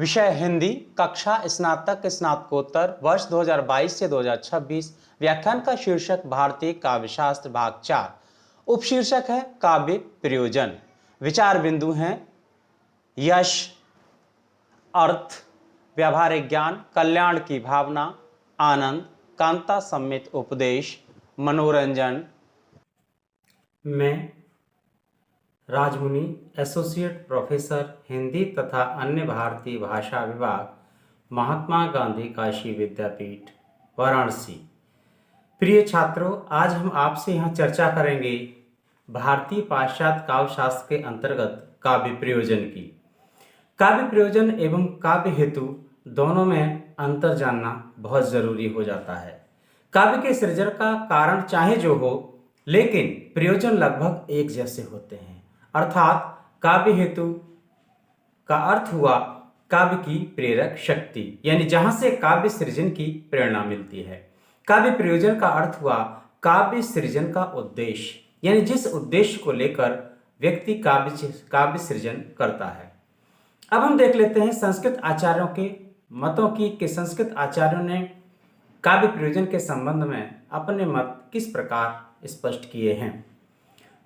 विषय हिंदी, कक्षा स्नातक स्नातकोत्तर, वर्ष 2022 से 2026। व्याख्यान का शीर्षक भारतीय काव्यशास्त्र भाग 4। उपशीर्षक है काव्य प्रयोजन। विचार बिंदु हैं यश, अर्थ, व्यावहारिक ज्ञान, कल्याण की भावना, आनंद, कांता सम्मित उपदेश, मनोरंजन। मैं राजमुनि, एसोसिएट प्रोफेसर हिंदी तथा अन्य भारतीय भाषा विभाग, महात्मा गांधी काशी विद्यापीठ, वाराणसी। प्रिय छात्रों, आज हम आपसे यहाँ चर्चा करेंगे भारतीय पाश्चात्य काव्यशास्त्र के अंतर्गत काव्य प्रयोजन की। काव्य प्रयोजन एवं काव्य हेतु दोनों में अंतर जानना बहुत जरूरी हो जाता है। काव्य के सृजन का कारण चाहे जो हो, लेकिन प्रयोजन लगभग एक जैसे होते हैं। अर्थात काव्य हेतु का अर्थ हुआ काव्य की प्रेरक शक्ति, यानी जहां से काव्य सृजन की प्रेरणा मिलती है। काव्य प्रयोजन का अर्थ हुआ काव्य सृजन का उद्देश्य, यानी जिस उद्देश्य को लेकर व्यक्ति काव्य सृजन करता है। अब हम देख लेते हैं संस्कृत आचार्यों के मतों की कि संस्कृत आचार्यों ने काव्य प्रयोजन के संबंध में अपने मत किस प्रकार स्पष्ट किए हैं।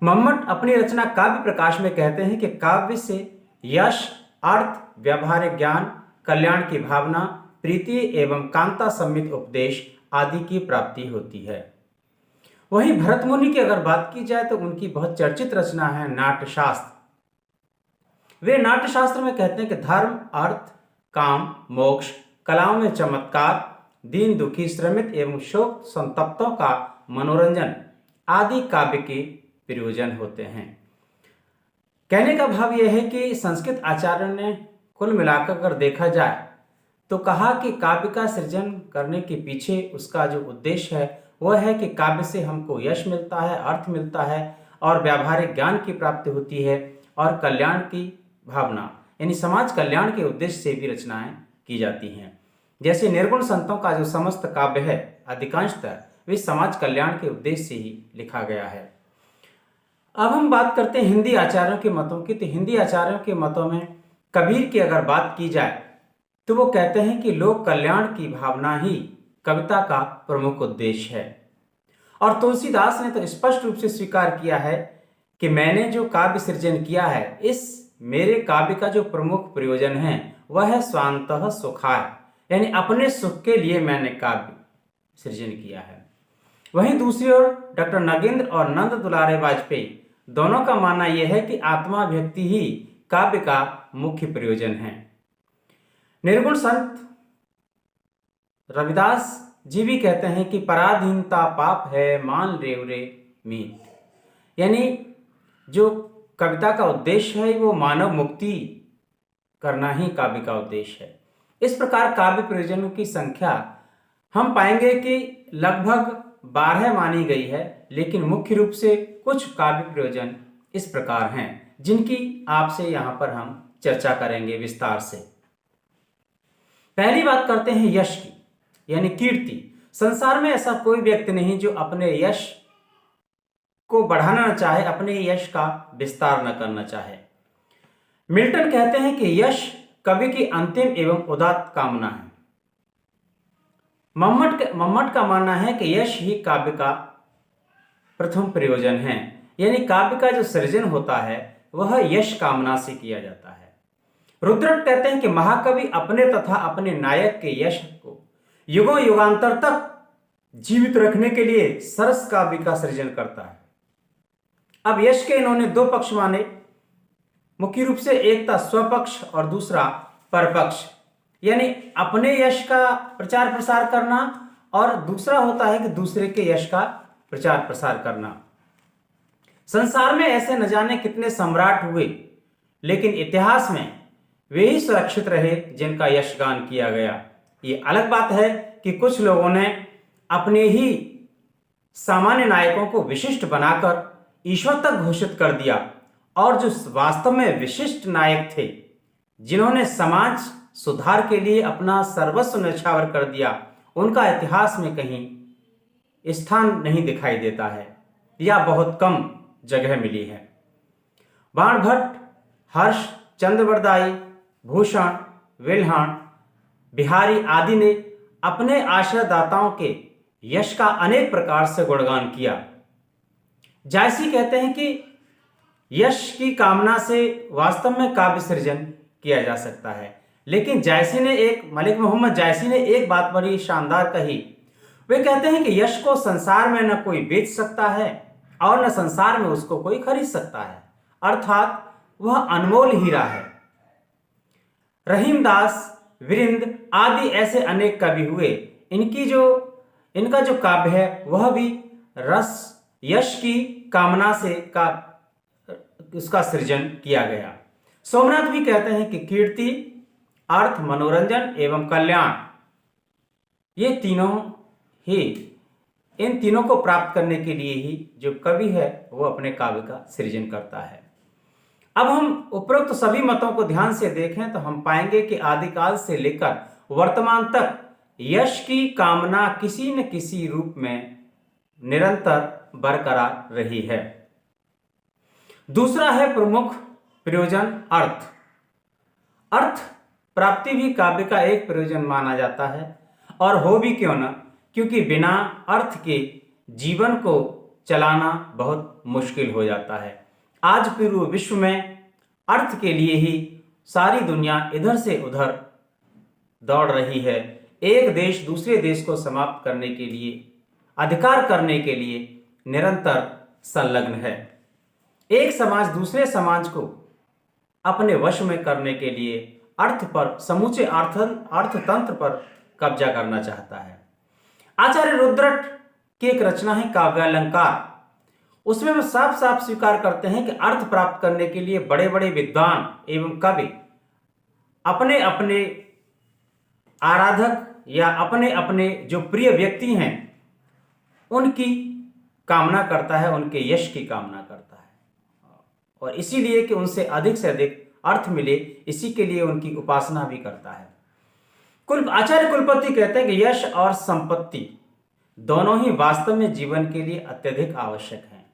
मम्मट अपनी रचना काव्य प्रकाश में कहते हैं कि काव्य से यश, अर्थ, व्यावहारिक ज्ञान, कल्याण की भावना, प्रीति एवं कांता सम्मित उपदेश आदि की प्राप्ति होती है। वहीं भरत मुनि की अगर बात की जाए तो उनकी बहुत चर्चित रचना है नाट्यशास्त्र। वे नाट्यशास्त्र में कहते हैं कि धर्म, अर्थ, काम, मोक्ष, कलाओं में चमत्कार, दीन दुखी, श्रमित एवं शोक संतप्तों का मनोरंजन आदि काव्य के प्रयोजन होते हैं। कहने का भाव यह है कि संस्कृत आचार्यों ने कुल मिलाकर अगर देखा जाए तो कहा कि काव्य का सृजन करने के पीछे उसका जो उद्देश्य है वह है कि काव्य से हमको यश मिलता है, अर्थ मिलता है और व्यावहारिक ज्ञान की प्राप्ति होती है और कल्याण की भावना, यानी समाज कल्याण के उद्देश्य से भी रचनाएं की जाती हैं। जैसे निर्गुण संतों का जो समस्त काव्य है अधिकांशतः वे समाज कल्याण के उद्देश्य से ही लिखा गया है। अब हम बात करते हैं हिंदी आचार्यों के मतों की। तो हिंदी आचार्यों के मतों में कबीर की अगर बात की जाए तो वो कहते हैं कि लोक कल्याण की भावना ही कविता का प्रमुख उद्देश्य है। और तुलसीदास ने तो स्पष्ट रूप से स्वीकार किया है कि मैंने जो काव्य सृजन किया है, इस मेरे काव्य का जो प्रमुख प्रयोजन है वह है स्वांतः सुखाय, यानी अपने सुख के लिए मैंने काव्य सृजन किया है। वहीं दूसरी ओर डॉक्टर नगेंद्र और नंद दुलारे वाजपेयी दोनों का मानना यह है कि आत्माभिव्यक्ति ही काव्य का मुख्य प्रयोजन है। निर्गुण संत रविदास जी भी कहते हैं कि पराधीनता पाप है, मान रेवरे मीत, यानी जो कविता का उद्देश्य है वो मानव मुक्ति करना ही काव्य का उद्देश्य है। इस प्रकार काव्य प्रयोजनों की संख्या हम पाएंगे कि लगभग 12 मानी गई है, लेकिन मुख्य रूप से कुछ काव्य प्रयोजन इस प्रकार हैं जिनकी आपसे यहां पर हम चर्चा करेंगे विस्तार से। पहली बात करते हैं यश की, यानी कीर्ति। संसार में ऐसा कोई व्यक्ति नहीं जो अपने यश को बढ़ाना न चाहे, अपने यश का विस्तार न करना चाहे। मिल्टन कहते हैं कि यश कवि की अंतिम एवं उदात्त कामना है। मम्मट का मानना है कि यश ही काव्य का प्रथम प्रयोजन है, यानी काव्य का जो सृजन होता है वह यश कामना से किया जाता है। रुद्रट कहते हैं कि महाकवि अपने तथा अपने नायक के यश को युगों युगांतर तक जीवित रखने के लिए सरस काव्य का सृजन करता है। अब यश के इन्होंने दो पक्ष माने, मुख्य रूप से एक था स्वपक्ष और दूसरा परपक्ष, यानी अपने यश का प्रचार प्रसार करना और दूसरा होता है कि दूसरे के यश का प्रचार प्रसार करना। संसार में ऐसे न जाने कितने सम्राट हुए, लेकिन इतिहास में वे ही सुरक्षित रहे जिनका यशगान किया गया। ये अलग बात है कि कुछ लोगों ने अपने ही सामान्य नायकों को विशिष्ट बनाकर ईश्वर तक घोषित कर दिया, और जो वास्तव में विशिष्ट नायक थे, जिन्होंने समाज सुधार के लिए अपना सर्वस्व न्यौछावर कर दिया, उनका इतिहास में कहीं स्थान नहीं दिखाई देता है या बहुत कम जगह मिली है। बाणभट्ट, हर्ष, चंद्रवरदाई, भूषण, विल्हण, बिहारी आदि ने अपने आश्रयदाताओं के यश का अनेक प्रकार से गुणगान किया। जायसी कहते हैं कि यश की कामना से वास्तव में काव्य सृजन किया जा सकता है, लेकिन मलिक मोहम्मद जायसी ने एक बात बड़ी शानदार कही। वे कहते हैं कि यश को संसार में न कोई बेच सकता है और न संसार में उसको कोई खरीद सकता है, अर्थात वह अनमोल हीरा है। रहीमदास, विरिंद आदि ऐसे अनेक कवि हुए, इनका जो काव्य है वह भी यश की कामना से उसका सृजन किया गया। सोमनाथ भी कहते हैं कि कीर्ति, अर्थ, मनोरंजन एवं कल्याण, ये इन तीनों को प्राप्त करने के लिए ही जो कवि है वो अपने काव्य का सृजन करता है। अब हम उपरोक्त सभी मतों को ध्यान से देखें तो हम पाएंगे कि आदिकाल से लेकर वर्तमान तक यश की कामना किसी न किसी रूप में निरंतर बरकरार रही है। दूसरा है प्रमुख प्रयोजन अर्थ। अर्थ प्राप्ति भी काव्य का एक प्रयोजन माना जाता है, और हो भी क्यों न, क्योंकि बिना अर्थ के जीवन को चलाना बहुत मुश्किल हो जाता है। आज पूरे विश्व में अर्थ के लिए ही सारी दुनिया इधर से उधर दौड़ रही है। एक देश दूसरे देश को समाप्त करने के लिए, अधिकार करने के लिए निरंतर संलग्न है। एक समाज दूसरे समाज को अपने वश में करने के लिए अर्थ पर, समूचे अर्थतंत्र पर कब्जा करना चाहता है। आचार्य रुद्रट की एक रचना है काव्यालंकार। उसमें वो साफ साफ स्वीकार करते हैं कि अर्थ प्राप्त करने के लिए बड़े बड़े विद्वान एवं कवि अपने अपने आराधक या अपने अपने जो प्रिय व्यक्ति हैं उनकी कामना करता है, उनके यश की कामना करता है, और इसीलिए कि उनसे अधिक से अधिक अर्थ मिले, इसी के लिए उनकी उपासना भी करता है। आचार्य कुलपति कहते हैं कि यश और संपत्ति दोनों ही वास्तव में जीवन के लिए अत्यधिक आवश्यक हैं।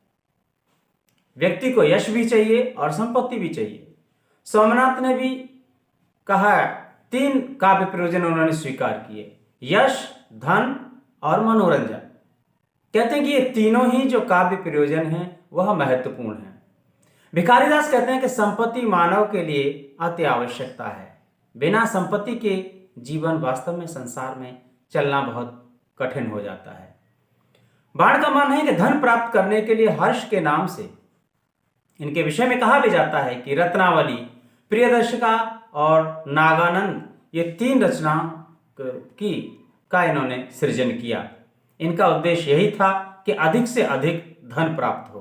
व्यक्ति को यश भी चाहिए और संपत्ति भी चाहिए। सोमनाथ ने भी कहा, 3 काव्य प्रयोजन उन्होंने स्वीकार किए, यश, धन और मनोरंजन। कहते हैं कि ये तीनों ही जो काव्य प्रयोजन हैं वह महत्वपूर्ण है। भिखारीदास कहते हैं कि संपत्ति मानव के लिए अति आवश्यकता है। बिना संपत्ति के जीवन वास्तव में संसार में चलना बहुत कठिन हो जाता है। बाण का मानना है कि धन प्राप्त करने के लिए हर्ष के नाम से इनके विषय में कहा भी जाता है कि रत्नावली, प्रियदर्शिका और नागानंद, ये 3 रचनाओं का इन्होंने सृजन किया। इनका उद्देश्य यही था कि अधिक से अधिक धन प्राप्त हो।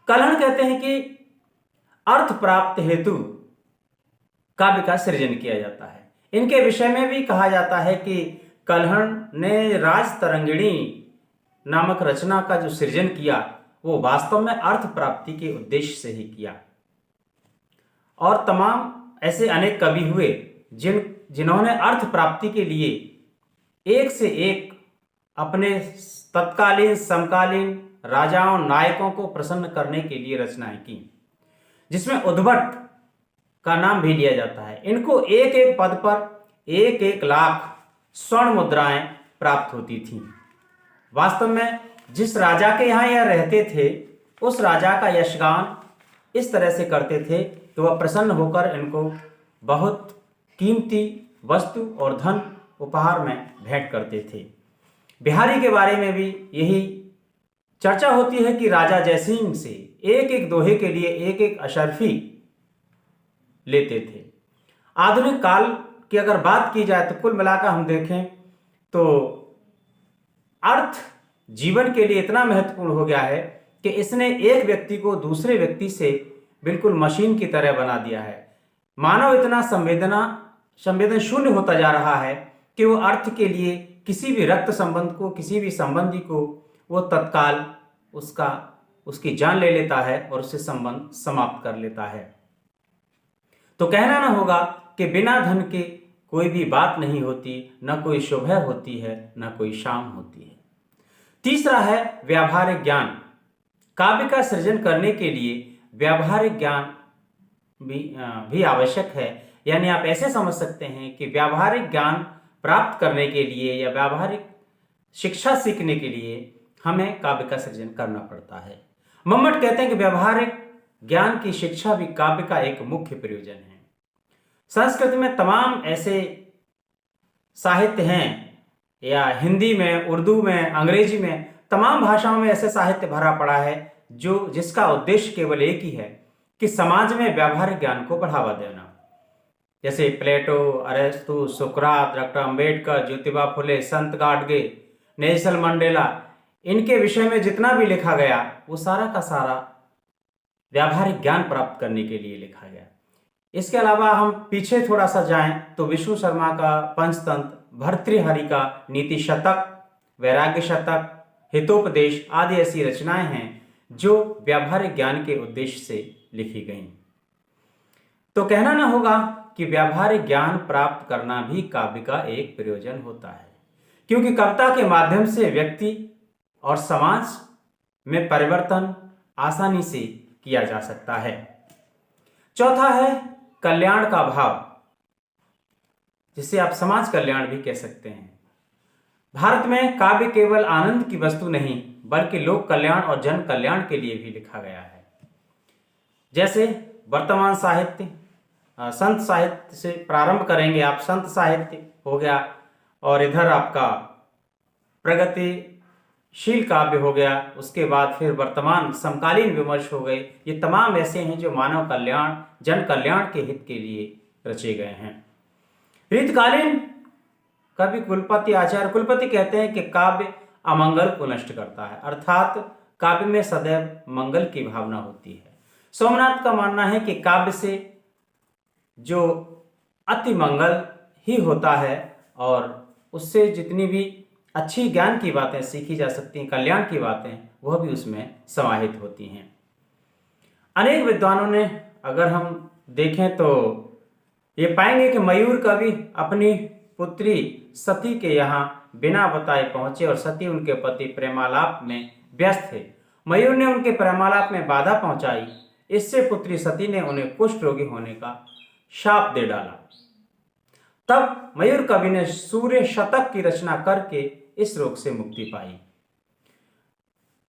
कलहण कहते हैं कि अर्थ प्राप्त हेतु काव्य का सृजन किया जाता है। इनके विषय में भी कहा जाता है कि कलहण ने राज तरंगिणी नामक रचना का जो सृजन किया वो वास्तव में अर्थ प्राप्ति के उद्देश्य से ही किया। और तमाम ऐसे अनेक कवि हुए जिन्होंने अर्थ प्राप्ति के लिए एक से एक अपने तत्कालीन समकालीन राजाओं, नायकों को प्रसन्न करने के लिए रचनाएं की, जिसमें उद्भट का नाम भी लिया जाता है। इनको एक एक पद पर 1-1 लाख स्वर्ण मुद्राएं प्राप्त होती थीं। वास्तव में जिस राजा के यहाँ यह रहते थे उस राजा का यशगान इस तरह से करते थे कि वह प्रसन्न होकर इनको बहुत कीमती वस्तु और धन उपहार में भेंट करते थे। बिहारी के बारे में भी यही चर्चा होती है कि राजा जयसिंह से एक एक दोहे के लिए एक एक अशर्फी लेते थे। आधुनिक काल की अगर बात की जाए तो कुल मिलाकर हम देखें तो अर्थ जीवन के लिए इतना महत्वपूर्ण हो गया है कि इसने एक व्यक्ति को दूसरे व्यक्ति से बिल्कुल मशीन की तरह बना दिया है। मानव इतना संवेदन शून्य होता जा रहा है कि वो अर्थ के लिए किसी भी रक्त संबंध को, किसी भी संबंधी को वो तत्काल उसकी जान ले लेता है और उससे संबंध समाप्त कर लेता है। तो कहना ना होगा कि बिना धन के कोई भी बात नहीं होती, न कोई सुबह होती है, न कोई शाम होती है। तीसरा है व्यावहारिक ज्ञान। काव्य का सृजन करने के लिए व्यावहारिक ज्ञान भी आवश्यक है। यानी आप ऐसे समझ सकते हैं कि व्यावहारिक ज्ञान प्राप्त करने के लिए या व्यावहारिक शिक्षा सीखने के लिए हमें काव्य का सृजन करना पड़ता है। मम्मट कहते हैं कि व्यावहारिक ज्ञान की शिक्षा भी काव्य का एक मुख्य प्रयोजन है। संस्कृत में तमाम ऐसे साहित्य हैं, या हिंदी में, उर्दू में, अंग्रेजी में, तमाम भाषाओं में ऐसे साहित्य भरा पड़ा है जिसका उद्देश्य केवल एक ही है कि समाज में व्यावहारिक ज्ञान को बढ़ावा देना। जैसे प्लेटो, अरस्तु, सुकरात, डॉक्टर अंबेडकर, ज्योतिबा फुले, संत गाडगे, नेल्सन मंडेला, इनके विषय में जितना भी लिखा गया वो सारा का सारा व्यावहारिक ज्ञान प्राप्त करने के लिए लिखा गया। इसके अलावा हम पीछे थोड़ा सा जाएं तो विष्णु शर्मा का पंचतंत्र, भर्तृहरि का नीति शतक, वैराग्य शतक, हितोपदेश आदि ऐसी रचनाएं हैं जो व्यावहारिक ज्ञान के उद्देश्य से लिखी गई। तो कहना ना होगा कि व्यावहारिक ज्ञान प्राप्त करना भी काव्य का एक प्रयोजन होता है, क्योंकि कविता के माध्यम से व्यक्ति और समाज में परिवर्तन आसानी से किया जा सकता है। चौथा है कल्याण का भाव, जिसे आप समाज कल्याण भी कह सकते हैं। भारत में काव्य केवल आनंद की वस्तु नहीं बल्कि लोक कल्याण और जन कल्याण के लिए भी लिखा गया है। जैसे वर्तमान साहित्य, संत साहित्य से प्रारंभ करेंगे आप। संत साहित्य हो गया, और इधर आपका प्रगतिशील काव्य हो गया, उसके बाद फिर वर्तमान समकालीन विमर्श हो गए। ये तमाम ऐसे हैं जो मानव कल्याण, जन कल्याण के हित के लिए रचे गए हैं। रीतकालीन कवि कुलपति, आचार्य कुलपति कहते हैं कि काव्य अमंगल को नष्ट करता है, अर्थात काव्य में सदैव मंगल की भावना होती है। सोमनाथ का मानना है कि काव्य से जो अति मंगल ही होता है और उससे जितनी भी अच्छी ज्ञान की बातें सीखी जा सकती हैं, कल्याण की बातें, वह भी उसमें समाहित होती हैं। अनेक विद्वानों ने, अगर हम देखें तो ये पाएंगे कि मयूर कवि अपनी पुत्री सती के यहाँ बिना बताए पहुंचे और सती उनके पति प्रेमालाप में व्यस्त थे। मयूर ने उनके प्रेमालाप में बाधा पहुंचाई, इससे पुत्री सती ने उन्हें कुष्ठ रोगी होने का शाप दे डाला। तब मयूर कवि ने सूर्य शतक की रचना करके इस रोग से मुक्ति पाई।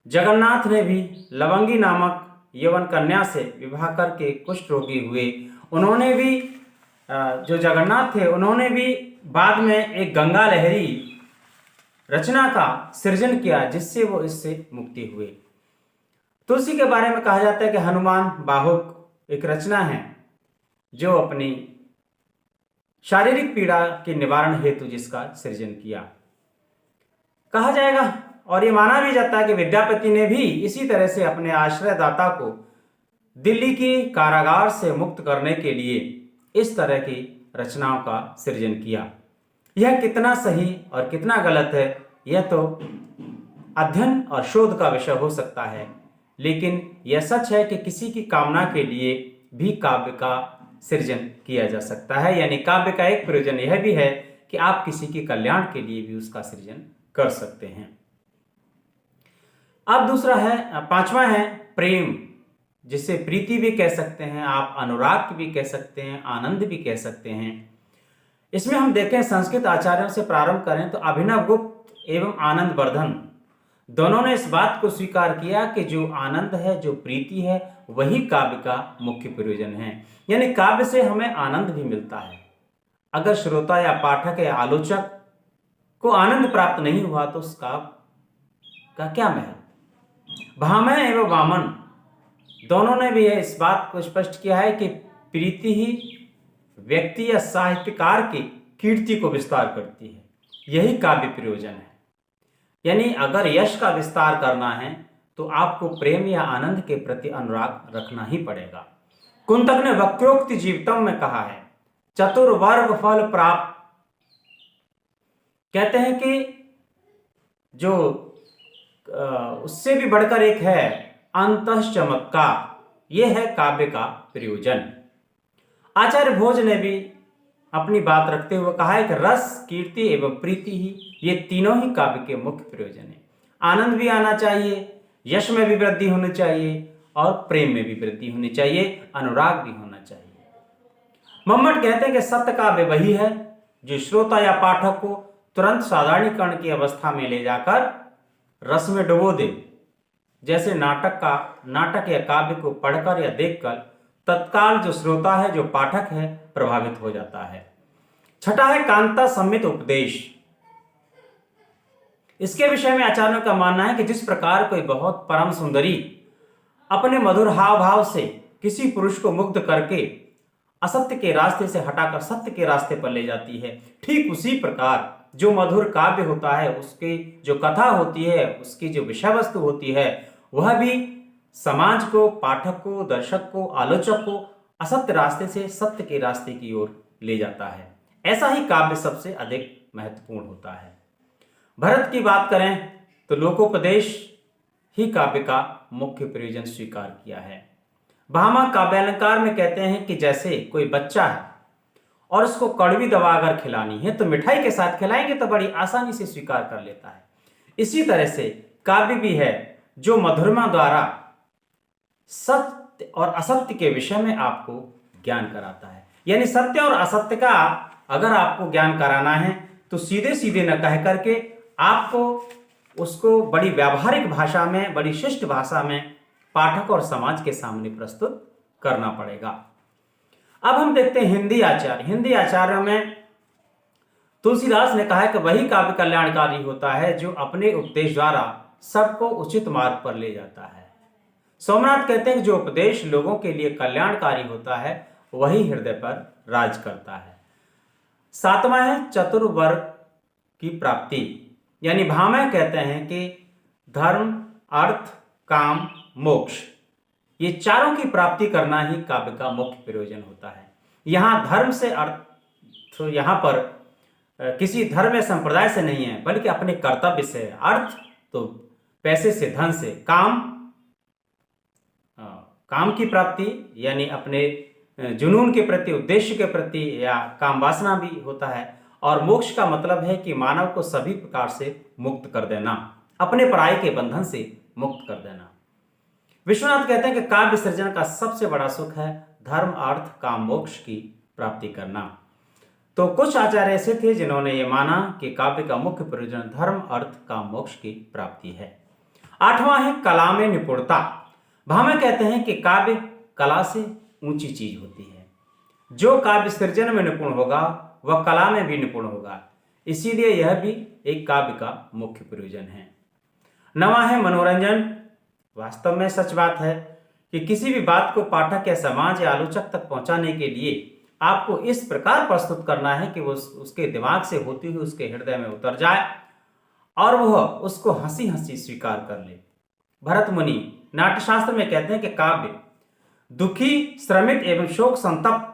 जगन्नाथ ने भी लवंगी नामक यवन कन्या से विवाह करके कुष्ठ रोगी हुए। उन्होंने भी, जो जगन्नाथ थे, उन्होंने भी बाद में एक गंगा लहरी रचना का सृजन किया जिससे वो इससे मुक्ति हुए। तुलसी के बारे में कहा जाता है कि हनुमान बाहुक एक रचना है जो अपनी शारीरिक पीड़ा के निवारण हेतु जिसका सृजन किया। कहा जाएगा और ये माना भी जाता है कि विद्यापति ने भी इसी तरह से अपने आश्रयदाता को दिल्ली की कारागार से मुक्त करने के लिए इस तरह की रचनाओं का सृजन किया। यह कितना सही और कितना गलत है, यह तो अध्ययन और शोध का विषय हो सकता है, लेकिन यह सच है कि किसी की कामना के लिए भी काव्य का सृजन किया जा सकता है। यानी काव्य का एक प्रयोजन यह भी है कि आप किसी के कल्याण के लिए भी उसका सृजन कर सकते हैं। अब दूसरा है, पांचवा है प्रेम, जिसे प्रीति भी कह सकते हैं आप, अनुराग भी कह सकते हैं, आनंद भी कह सकते हैं। इसमें हम देखें संस्कृत आचार्यों से प्रारंभ करें तो अभिनव गुप्त एवं आनंद वर्धन दोनों ने इस बात को स्वीकार किया कि जो आनंद है, जो प्रीति है, वही काव्य का मुख्य प्रयोजन है। यानी काव्य से हमें आनंद भी मिलता है। अगर श्रोता या पाठक या आलोचक को आनंद प्राप्त नहीं हुआ तो उस काव्य का क्या महत्व। भामह एवं वामन दोनों ने भी इस बात को स्पष्ट किया है कि प्रीति ही व्यक्ति या साहित्यकार की कीर्ति को विस्तार करती है, यही काव्य प्रयोजन है। यानी अगर यश का विस्तार करना है तो आपको प्रेम या आनंद के प्रति अनुराग रखना ही पड़ेगा। कुंतक ने वक्रोक्ति जीवितम में कहा है, चतुर्वर्ग फल प्राप्त। कहते हैं कि जो उससे भी बढ़कर एक है अंतः चमत्कार, यह है काव्य का प्रयोजन। आचार्य भोज ने भी अपनी बात रखते हुए कहा है कि रस, कीर्ति एवं प्रीति ही, ये तीनों ही काव्य के मुख्य प्रयोजन है। आनंद भी आना चाहिए, यश में भी वृद्धि होनी चाहिए और प्रेम में भी वृद्धि होनी चाहिए, अनुराग भी होना चाहिए। मम्मट कहते हैं कि सत्य काव्य वही है जो श्रोता या पाठक को तुरंत साधारणीकरण की अवस्था में ले जाकर रस में डुबो दे। जैसे नाटक या काव्य को पढ़कर या देखकर तत्काल जो श्रोता है, जो पाठक है, प्रभावित हो जाता है। छठा है कांता सम्मित उपदेश। इसके विषय में आचार्यों का मानना है कि जिस प्रकार कोई बहुत परम सुंदरी अपने मधुर हाव भाव से किसी पुरुष को मुग्ध करके असत्य के रास्ते से हटाकर सत्य के रास्ते पर ले जाती है, ठीक उसी प्रकार जो मधुर काव्य होता है, उसकी जो कथा होती है, उसकी जो विषय वस्तु होती है, वह भी समाज को, पाठक को, दर्शक को, आलोचक को असत्य रास्ते से सत्य के रास्ते की ओर ले जाता है। ऐसा ही काव्य सबसे अधिक महत्वपूर्ण होता है। भरत की बात करें तो लोकोपदेश ही काव्य का मुख्य प्रयोजन स्वीकार किया है। भामा काव्यालंकार में कहते हैं कि जैसे कोई बच्चा है और उसको कड़वी दवा अगर खिलानी है तो मिठाई के साथ खिलाएंगे तो बड़ी आसानी से स्वीकार कर लेता है। इसी तरह से काव्य भी है जो मधुरमा द्वारा सत्य और असत्य के विषय में आपको ज्ञान कराता है। यानी सत्य और असत्य का अगर आपको ज्ञान कराना है तो सीधे सीधे न कह करके आपको उसको बड़ी व्यावहारिक भाषा में, बड़ी शिष्ट भाषा में पाठक और समाज के सामने प्रस्तुत करना पड़ेगा। अब हम देखते हैं हिंदी आचार्य। हिंदी आचार्यों में तुलसीदास ने कहा है कि वही काव्य कल्याणकारी होता है जो अपने उपदेश द्वारा सबको उचित मार्ग पर ले जाता है। सोमनाथ कहते हैं कि जो उपदेश लोगों के लिए कल्याणकारी होता है वही हृदय पर राज करता है। सातवां है चतुर्वर्ग की प्राप्ति। यानी भामह कहते हैं कि धर्म, अर्थ, काम, मोक्ष, ये चारों की प्राप्ति करना ही काव्य का मुख्य प्रयोजन होता है। यहाँ धर्म से अर्थ तो यहाँ पर किसी धर्म या संप्रदाय से नहीं है, बल्कि अपने कर्तव्य से। अर्थ तो पैसे से, धन से। काम की प्राप्ति यानी अपने जुनून के प्रति, उद्देश्य के प्रति, या काम वासना भी होता है। और मोक्ष का मतलब है कि मानव को सभी प्रकार से मुक्त कर देना, अपने पराई के बंधन से मुक्त कर देना। विश्वनाथ कहते हैं कि काव्य सृजन का सबसे बड़ा सुख है धर्म, अर्थ, काम, मोक्ष की प्राप्ति करना। तो कुछ आचार्य ऐसे थे जिन्होंने ये माना कि काव्य का मुख्य प्रयोजन धर्म, अर्थ, काम, मोक्ष की प्राप्ति है। आठवां है कला में निपुणता। भामह कहते हैं कि काव्य कला से ऊंची चीज होती है। जो काव्य सृजन में निपुण होगा वह कला में भी निपुण होगा, इसीलिए यह भी एक काव्य का मुख्य प्रयोजन है। नवां है मनोरंजन। वास्तव में सच बात है कि किसी भी बात को पाठक या समाज या आलोचक तक पहुंचाने के लिए आपको इस प्रकार प्रस्तुत करना है कि वो उसके दिमाग से होती हुई उसके हृदय में उतर जाए और वह उसको हंसी हंसी स्वीकार कर ले। भरत मुनि नाट्यशास्त्र में कहते हैं कि काव्य दुखी, श्रमित एवं शोक संतप्त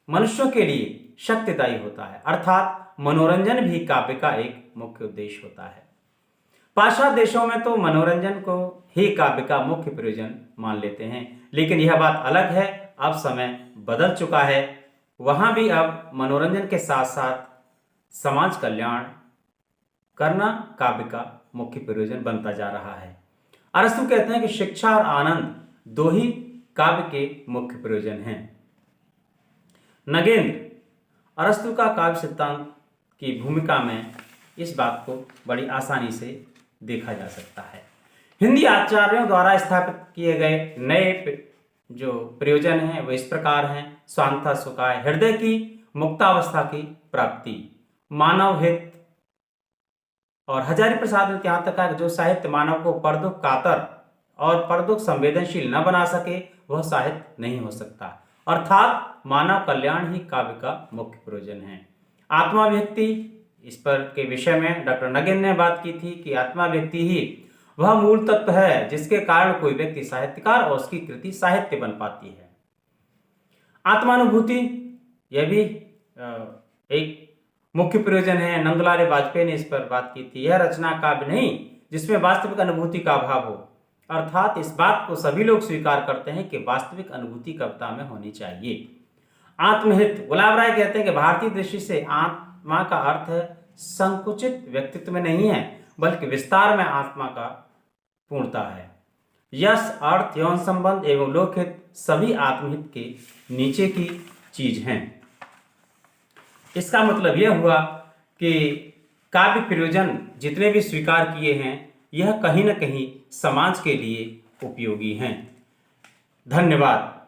मनुष्यों के लिए शक्तिदायी होता है, अर्थात मनोरंजन भी काव्य का एक मुख्य उद्देश्य होता है। पाश्चात्य देशों में तो मनोरंजन को ही काव्य का मुख्य प्रयोजन मान लेते हैं, लेकिन यह बात अलग है, अब समय बदल चुका है। वहां भी अब मनोरंजन के साथ साथ समाज कल्याण करना काव्य का मुख्य प्रयोजन बनता जा रहा है। अरस्तु कहते हैं कि शिक्षा और आनंद दो ही काव्य के मुख्य प्रयोजन हैं। नगेंद्र अरस्तु का काव्य सिद्धांत की भूमिका में इस बात को बड़ी आसानी से देखा जा सकता है। हिंदी आचार्यों द्वारा स्थापित किए गए नए जो प्रयोजन हैं वह इस प्रकार हैं। स्वांतः सुखाय, हृदय की मुक्तावस्था की प्राप्ति, मानव हित, और हजारी प्रसाद ने यहाँ तक कहा कि जो साहित्य मानव को परदुख कातर और परदुख संवेदनशील न बना सके वह साहित्य नहीं हो सकता। अर्थात मानव कल्याण ही काव्य का मुख्य प्रयोजन है। आत्माभिव्यक्ति, इस पर के विषय में डॉक्टर नगेन ने बात की थी कि आत्माभिव्यक्ति ही वह मूल तत्व है जिसके कारण कोई व्यक्ति साहित्यकार और उसकी कृति साहित्य बन पाती है। आत्मानुभूति, यह भी एक मुख्य प्रयोजन है। नंदलाल वाजपेयी ने इस पर बात की थी। यह रचना काव्य नहीं जिसमें वास्तविक अनुभूति का अभाव हो, अर्थात इस बात को सभी लोग स्वीकार करते हैं कि वास्तविक अनुभूति कविता में होनी चाहिए। आत्महित, गुलाब राय कहते हैं कि भारतीय दृष्टि से आत्मा का अर्थ है संकुचित व्यक्तित्व में नहीं है बल्कि विस्तार में आत्मा का पूर्णता है। यश, अर्थ, यौन संबंध एवं लोकहित सभी आत्महित के नीचे की चीज हैं। इसका मतलब यह हुआ कि काव्य प्रयोजन जितने भी स्वीकार किए हैं यह कहीं न कहीं समाज के लिए उपयोगी हैं। धन्यवाद।